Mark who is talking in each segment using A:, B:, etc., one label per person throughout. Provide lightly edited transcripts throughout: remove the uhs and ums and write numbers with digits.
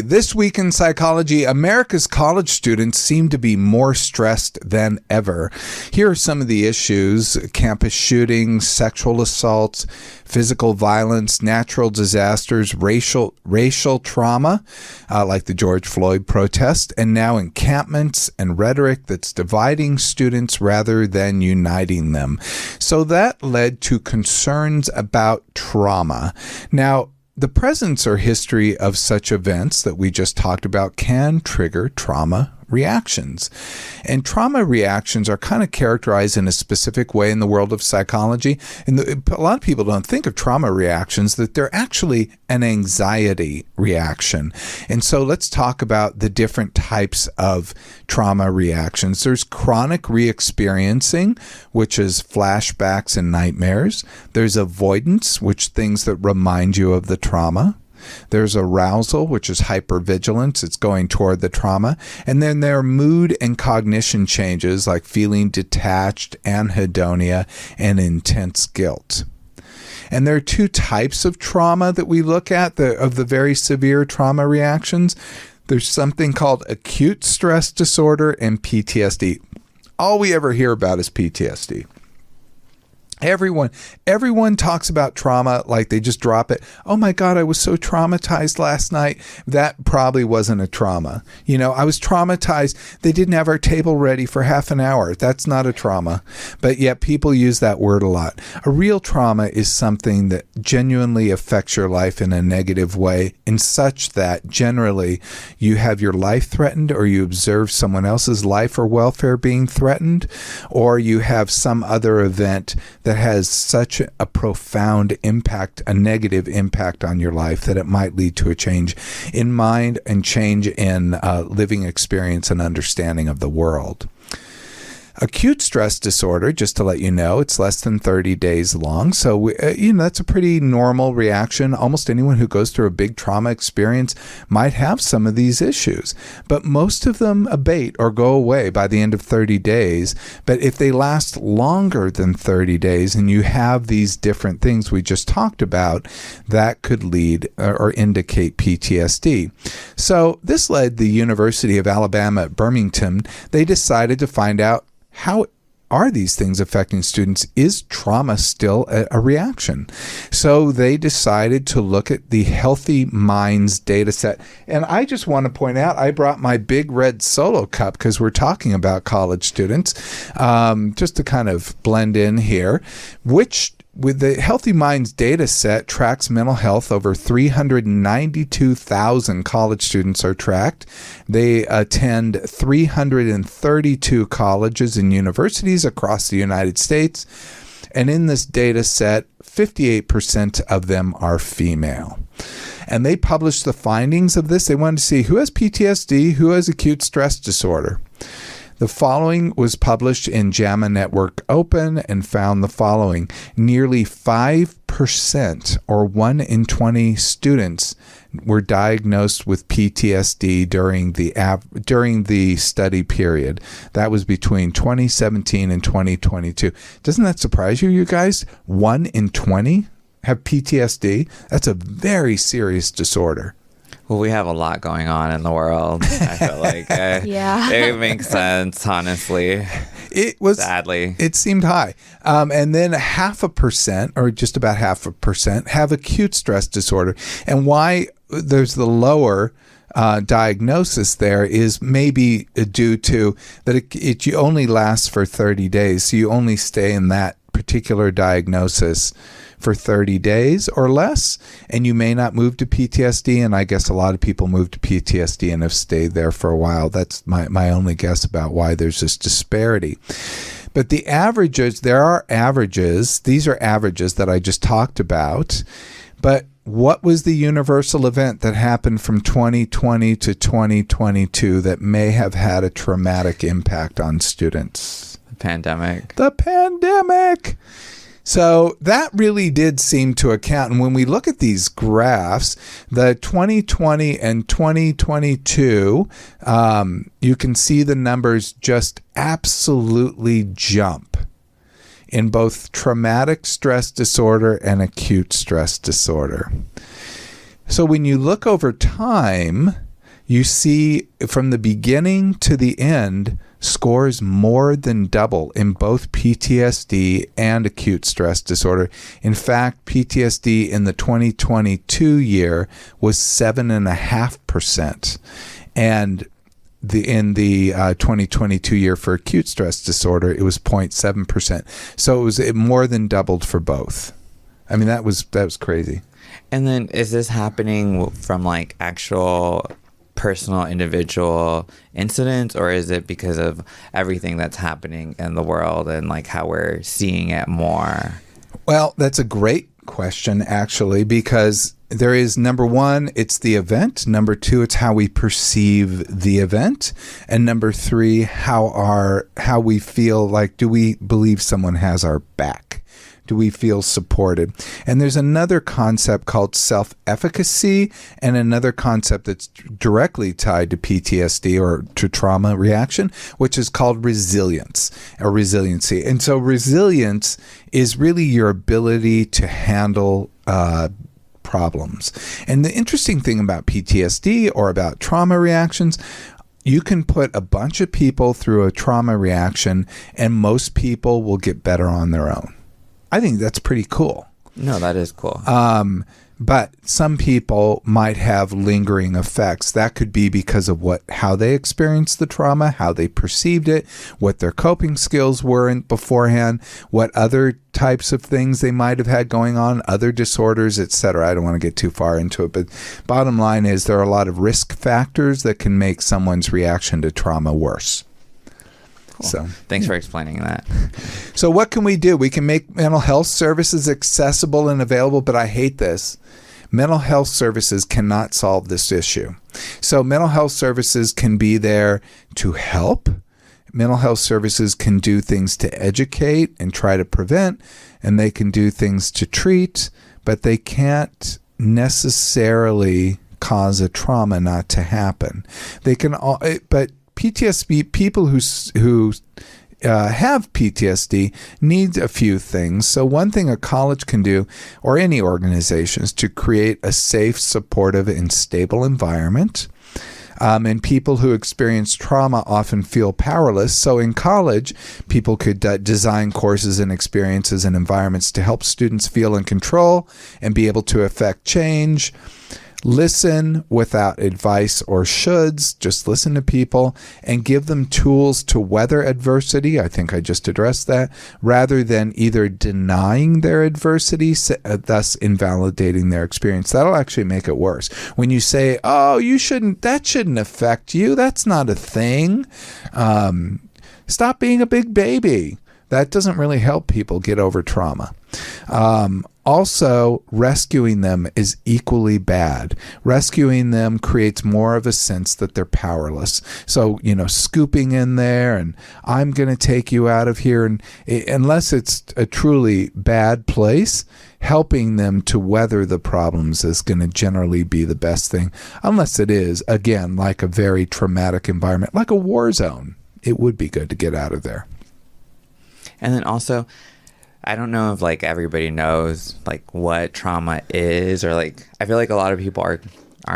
A: This week in psychology, America's college students seem to be more stressed than ever. Here are some of the issues: campus shootings, sexual assaults, physical violence, natural disasters, racial trauma, like the George Floyd protest, and now encampments and rhetoric that's dividing students rather than uniting them. So that led to concerns about trauma. Now, the presence or history of such events that we just talked about can trigger trauma reactions. And trauma reactions are kind of characterized in a specific way in the world of psychology. And a lot of people don't think of trauma reactions, that they're actually an anxiety reaction. And so let's talk about the different types of trauma reactions. There's chronic re-experiencing, which is flashbacks and nightmares. There's avoidance, which things that remind you of the trauma. There's arousal, which is hypervigilance. It's going toward the trauma. And then there are mood and cognition changes like feeling detached, anhedonia, and intense guilt. And there are two types of trauma that we look at, of the very severe trauma reactions. There's something called acute stress disorder and PTSD. All we ever hear about is PTSD. Everyone talks about trauma like they just drop it. Oh my God, I was so traumatized last night. That probably wasn't a trauma. I was traumatized. They didn't have our table ready for half an hour. That's not a trauma. But yet people use that word a lot. A real trauma is something that genuinely affects your life in a negative way, in such that generally you have your life threatened, or you observe someone else's life or welfare being threatened, or you have some other event that has such a profound impact, a negative impact on your life, that it might lead to a change in mind and change in living experience and understanding of the world. Acute stress disorder, just to let you know, it's less than 30 days long. So, that's a pretty normal reaction. Almost anyone who goes through a big trauma experience might have some of these issues. But most of them abate or go away by the end of 30 days. But if they last longer than 30 days and you have these different things we just talked about, that could lead or indicate PTSD. So this led the University of Alabama at Birmingham. They decided to find out, how are these things affecting students? Is trauma still a reaction? So they decided to look at the Healthy Minds data set. And I just want to point out, I brought my big red Solo cup because we're talking about college students, just to kind of blend in here, which with the Healthy Minds data set tracks mental health. Over 392,000 college students are tracked. They attend 332 colleges and universities across the United States. And in this data set, 58% of them are female. And they published the findings of this. They wanted to see who has PTSD, who has acute stress disorder. The following was published in JAMA Network Open and found the following. Nearly 5%, or 1 in 20 students, were diagnosed with PTSD during the study period. That was between 2017 and 2022. Doesn't that surprise you guys? 1 in 20 have PTSD? That's a very serious disorder.
B: Well, we have a lot going on in the world. I feel like it makes sense, honestly. Sadly.
A: It seemed high. And then 0.5%, or just about 0.5%, have acute stress disorder. And why there's the lower diagnosis there is maybe due to that it only lasts for 30 days. So you only stay in that particular diagnosis for 30 days or less, and you may not move to PTSD. And I guess a lot of people move to PTSD and have stayed there for a while. That's my only guess about why there's this disparity. But the averages, there are averages. These are averages that I just talked about. But what was the universal event that happened from 2020 to 2022 that may have had a traumatic impact on students?
B: The pandemic.
A: The pandemic. So that really did seem to account. And when we look at these graphs, the 2020 and 2022, you can see the numbers just absolutely jump in both traumatic stress disorder and acute stress disorder. So when you look over time, you see from the beginning to the end, scores more than double in both PTSD and acute stress disorder. In fact, PTSD in the 2022 year was 7.5%. And in the 2022 year for acute stress disorder, it was 0.7%. So it was more than doubled for both. I mean, that was crazy.
B: And then is this happening from like actual personal individual incidents, or is it because of everything that's happening in the world and like how we're seeing it more?
A: Well, that's a great question, actually, because there is, number one, it's the event. Number two, it's how we perceive the event. And number three, how we feel like, do we believe someone has our back? Do we feel supported? And there's another concept called self-efficacy, and another concept that's directly tied to PTSD or to trauma reaction, which is called resilience or resiliency. And so resilience is really your ability to handle problems. And the interesting thing about PTSD or about trauma reactions, you can put a bunch of people through a trauma reaction and most people will get better on their own. I think that's pretty cool.
B: No, that is cool.
A: But some people might have lingering effects. That could be because of how they experienced the trauma, how they perceived it, what their coping skills were beforehand, what other types of things they might have had going on, other disorders, etc. I don't want to get too far into it, but bottom line is there are a lot of risk factors that can make someone's reaction to trauma worse.
B: Cool. So, thanks for explaining that.
A: So what can we do? We can make mental health services accessible and available, but I hate this. Mental health services cannot solve this issue. So mental health services can be there to help. Mental health services can do things to educate and try to prevent, and they can do things to treat, but they can't necessarily cause a trauma not to happen. They can, but PTSD, people who have PTSD need a few things. So one thing a college can do, or any organization, is to create a safe, supportive, and stable environment. And people who experience trauma often feel powerless. So in college, people could design courses and experiences and environments to help students feel in control and be able to affect change. Listen without advice or shoulds. Just listen to people and give them tools to weather adversity. I think I just addressed that, rather than either denying their adversity, thus invalidating their experience. That'll actually make it worse. When you say, oh, that shouldn't affect you. That's not a thing. Stop being a big baby. That doesn't really help people get over trauma. Also, rescuing them is equally bad. Rescuing them creates more of a sense that they're powerless. So, scooping in there and I'm going to take you out of here. And unless it's a truly bad place, helping them to weather the problems is going to generally be the best thing. Unless it is, again, like a very traumatic environment, like a war zone. It would be good to get out of there.
B: And then also, I don't know if like everybody knows like what trauma is, or like I feel like a lot of people aren't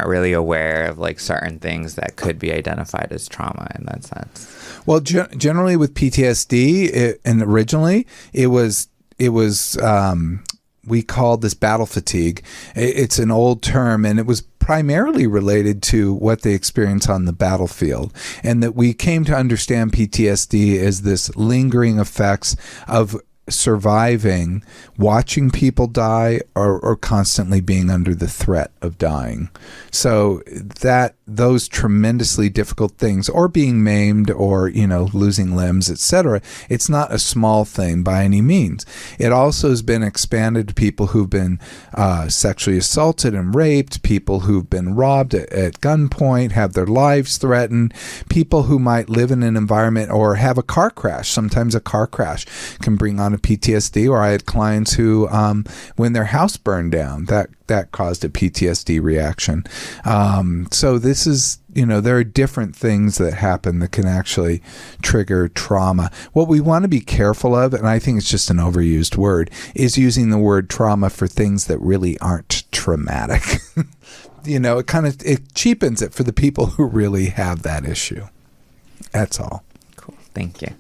B: really aware of like certain things that could be identified as trauma in that sense.
A: Well, generally with PTSD, and originally it was we called this battle fatigue. It's an old term, and it was primarily related to what they experience on the battlefield, and that we came to understand PTSD as this lingering effects of surviving, watching people die, or constantly being under the threat of dying. So those tremendously difficult things, or being maimed, or losing limbs, etc. It's not a small thing by any means. It also has been expanded to people who've been sexually assaulted and raped, people who've been robbed at gunpoint, have their lives threatened, people who might live in an environment or have a car crash. Sometimes a car crash can bring on a PTSD, or I had clients who, when their house burned down, that caused a PTSD reaction. So this is, there are different things that happen that can actually trigger trauma. What we want to be careful of, and I think it's just an overused word, is using the word trauma for things that really aren't traumatic. it cheapens it for the people who really have that issue. That's all.
B: Cool. Thank you.